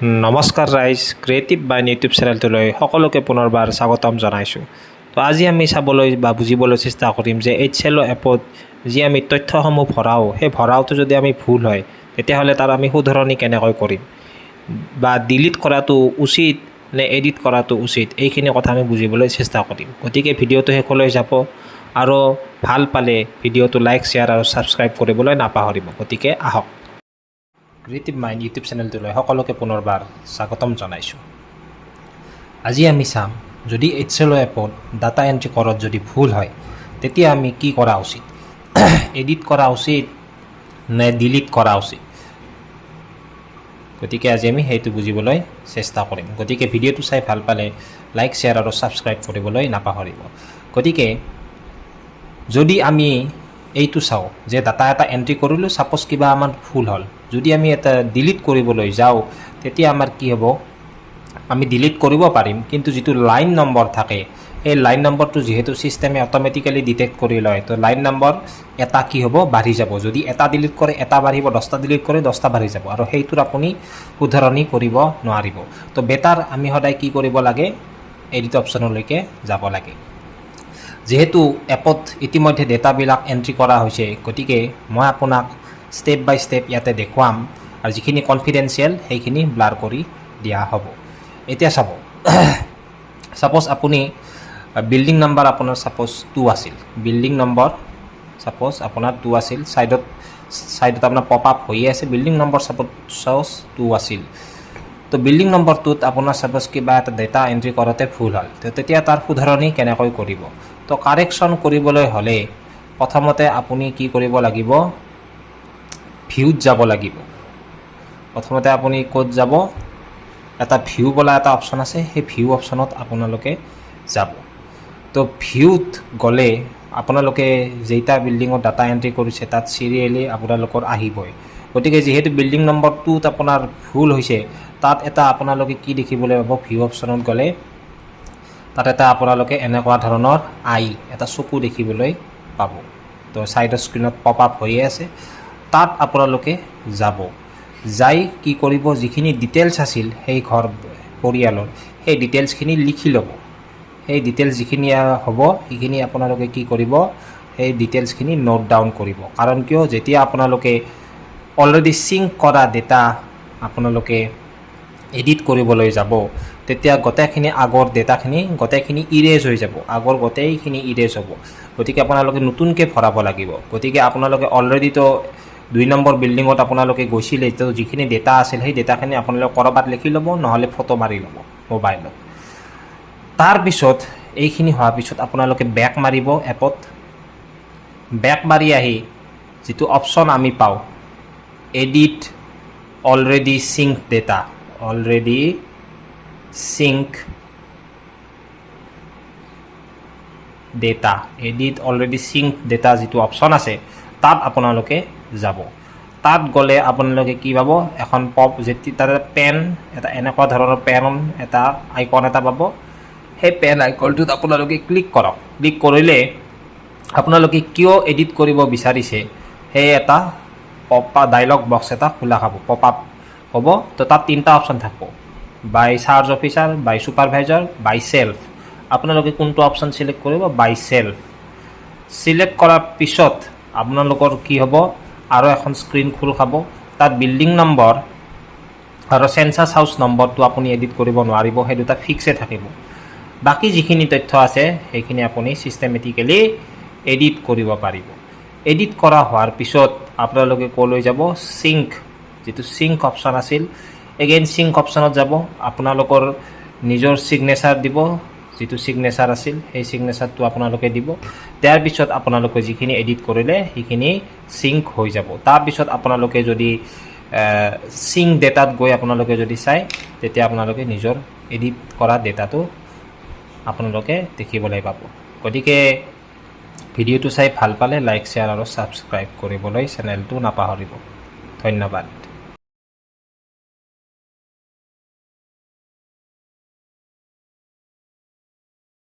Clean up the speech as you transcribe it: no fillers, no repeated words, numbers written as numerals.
নমস্কাৰ ৰাইজ, ক্ৰিয়েটিভ বাইন ইউটিউব চেনেলটোলৈ সকলোকে পুনৰবাৰ স্বাগতম জনাইছোঁ। তো আজি আমি চাবলৈ বা বুজিবলৈ চেষ্টা কৰিম যে HCL এপত যি আমি তথ্যসমূহ ভৰাওঁ, সেই ভৰাওঁতে যদি আমি ভুল হয় তেতিয়াহ'লে তাৰ আমি শুধৰণি কেনেকৈ কৰিম বা ডিলিট কৰাটো উচিত নে এডিট কৰাটো উচিত, এইখিনি কথা আমি বুজিবলৈ চেষ্টা কৰিম। গতিকে ভিডিঅ'টো শেষলৈ যাব আৰু ভাল পালে ভিডিঅ'টো লাইক, শ্বেয়াৰ আৰু ছাবস্ক্ৰাইব কৰিবলৈ নাপাহৰিব। গতিকে আহক, ক্ৰিয়েটিভ মাইণ্ড ইউটিউব চেনেলটোলৈ সকলোকে পুনৰবাৰ স্বাগতম জনাইছোঁ। আজি আমি চাম, যদি HCL এপত ডাটা এণ্ট্ৰি কৰাত যদি ভুল হয় তেতিয়া আমি কি কৰা উচিত, এডিট কৰা উচিত নে ডিলিট কৰা উচিত। গতিকে আজি আমি সেইটো বুজিবলৈ চেষ্টা কৰিম। গতিকে ভিডিঅ'টো চাই ভাল পালে লাইক, শ্বেয়াৰ আৰু ছাবস্ক্ৰাইব কৰিবলৈ নাপাহৰিব। গতিকে যদি আমি এইটো চাওঁ যে ডাটা এটা এণ্ট্ৰি কৰিলোঁ, ছাপ'জ কিবা আমাৰ ভুল হ'ল, যদি আমি এটা ডিলিট কৰিবলৈ যাওঁ তেতিয়া আমাৰ কি হ'ব, আমি ডিলিট কৰিব পাৰিম, কিন্তু যিটো লাইন নম্বৰ থাকে সেই লাইন নম্বৰটো যিহেতু ছিষ্টেমে অট'মেটিকেলি ডিটেক্ট কৰি লয়, তো লাইন নম্বৰ এটা কি হ'ব, বাঢ়ি যাব। যদি এটা ডিলিট কৰে এটা বাঢ়িব, 10টা ডিলিট কৰে 10টা বাঢ়ি যাব, আৰু সেইটোৰ আপুনি শুধৰণি কৰিব নোৱাৰিব। তো বেটাৰ আমি সদায় কি কৰিব লাগে, এডিট অপশ্যনলৈকে যাব লাগে। যিহেতু এপত ইতিমধ্যে ডেটাবিলাক এণ্ট্ৰি কৰা হৈছে, গতিকে মই আপোনাক ষ্টেপ বাই ষ্টেপ ইয়াতে দেখুৱাম, আৰু যিখিনি কনফিডেঞ্চিয়েল সেইখিনি ব্লাৰ কৰি দিয়া হ'ব। এতিয়া চাব, ছাপ'জ আপুনি বিল্ডিং নম্বৰ আপোনাৰ ছাপ'জ 2 আছিল, বিল্ডিং নম্বৰ ছাপ'জ আপোনাৰ 2 আছিল, ছাইডত আপোনাৰ পপ আপ হৈয়ে আছে, বিল্ডিং নম্বৰ ছাপ'জ 2 আছিল। তো বিল্ডিং নম্বৰ 2ত আপোনাৰ ছাপ'জ কিবা এটা ডেটা এণ্ট্ৰি কৰোঁতে ভুল হ'ল, তো তেতিয়া তাৰ শুধৰণি কেনেকৈ কৰিব। তো কাৰেকশ্যন কৰিবলৈ হ'লে প্ৰথমতে আপুনি কি কৰিব লাগিব, ভিউত যাব লাগিব। প্ৰথমতে আপুনি ক'ত যাব, এটা ভিউ বোলা এটা অপশ্যন আছে, সেই ভিউ অপশ্যনত আপোনালোকে যাব। তো ভিউত গ'লে আপোনালোকে যেইটা বিল্ডিঙত ডাটা এণ্ট্ৰি কৰিছে তাত চিৰিয়েলি আপোনালোকৰ আহিবই। গতিকে যিহেতু বিল্ডিং নম্বৰ 2ত আপোনাৰ ভুল হৈছে, তাত এটা আপোনালোকে কি দেখিবলৈ পাব, ভিউ অপশ্যনত গ'লে তাত এটা আপোনালোকে এনেকুৱা ধৰণৰ এটা চকু দেখিবলৈ পাব। তো ছাইডৰ স্ক্ৰীণত পপ আপ হৈয়ে আছে, তাত আপোনালোকে যাব, যাই কি কৰিব, যিখিনি ডিটেইলছ আছিল সেই ঘৰ পৰিয়ালৰ সেই ডিটেইলছখিনি লিখি ল'ব। সেই ডিটেইলছ যিখিনি হ'ব সেইখিনি আপোনালোকে কি কৰিব, সেই ডিটেইলছখিনি নোট ডাউন কৰিব। কাৰণ কিয়, যেতিয়া আপোনালোকে অলৰেডি চিংক কৰা ডেটা আপোনালোকে এডিট কৰিবলৈ যাব, তেতিয়া গোটেইখিনি আগৰ ডেটাখিনি গোটেইখিনি ইৰেজ হৈ যাব, আগৰ গোটেইখিনি ইৰেজ হ'ব। গতিকে আপোনালোকে নতুনকৈ ভৰাব লাগিব। গতিকে আপোনালোকে অলৰেডিতো 2 নম্বৰ বিল্ডিঙত আপোনালোকে গৈছিলে, তো যিখিনি ডেটা আছিল সেই ডেটাখিনি আপোনালোকে ক'ৰবাত লিখি ল'ব, নহ'লে ফটো মাৰি ল'ব মোবাইলত। তাৰপিছত এইখিনি হোৱাৰ পিছত আপোনালোকে বেক মাৰিব এপত। বেক মাৰি আহি যিটো অপশ্যন আমি পাওঁ, edit already sync data, already sync data, edit already sync data যিটো অপশ্যন আছে তাত আপোনালোকে যাব। তাত গ'লে আপোনালোকে কি পাব, এখন তাতে পেন এটা, এনেকুৱা ধৰণৰ পেন এটা আইকন এটা পাব। সেই পেন আইকনটোত আপোনালোকে ক্লিক কৰক। ক্লিক কৰিলে আপোনালোকে কিয় এডিট কৰিব বিচাৰিছে সেই এটা ডায়লগ বক্স এটা খোলা খাব, পপ আপ হ'ব। তো তাত 3টা অপশ্যন থাকিব, বাই চাৰ্জ অফিচাৰ, বাই ছুপাৰভাইজাৰ, বাই সেল্ফ। আপোনালোকে কোনটো অপশ্যন চিলেক্ট কৰিব, বাই সেল্ফ। চিলেক্ট কৰাৰ পিছত আপোনালোকৰ কি হ'ব, আৰু এখন স্ক্ৰীণ খোল খাব। তাত বিল্ডিং নম্বৰ আৰু চেঞ্চাছ হাউচ নম্বৰটো আপুনি এডিট কৰিব নোৱাৰিব, সেই দুটা ফিক্সে থাকিব। বাকী যিখিনি তথ্য আছে সেইখিনি আপুনি ছিষ্টেমেটিকেলি এডিট কৰিব পাৰিব। এডিট কৰা হোৱাৰ পিছত আপোনালোকে ক'লৈ যাব, চিংক, যিটো চিংক অপশ্যন আছিল, এগেইন চিংক অপশ্যনত যাব। আপোনালোকৰ নিজৰ ছিগনেচাৰ দিব, যিটো ছিগনেচাৰ আছিল সেই ছিগনেচাৰটো আপোনালোকে দিব। তাৰ পিছত আপোনালোকে যিখিনি এডিট কৰিলে সেইখিনি চিংক হৈ যাব। তাৰপিছত আপোনালোকে যদি চিংক ডেটাত গৈ আপোনালোকে যদি চাই, তেতিয়া আপোনালোকে নিজৰ এডিট কৰা ডেটাটো আপোনালোকে দেখিবলৈ পাব। গতিকে ভিডিঅ'টো চাই ভাল পালে লাইক, শ্বেয়াৰ আৰু ছাবস্ক্ৰাইব কৰিবলৈ চেনেলটো নাপাহৰিব। ধন্যবাদ।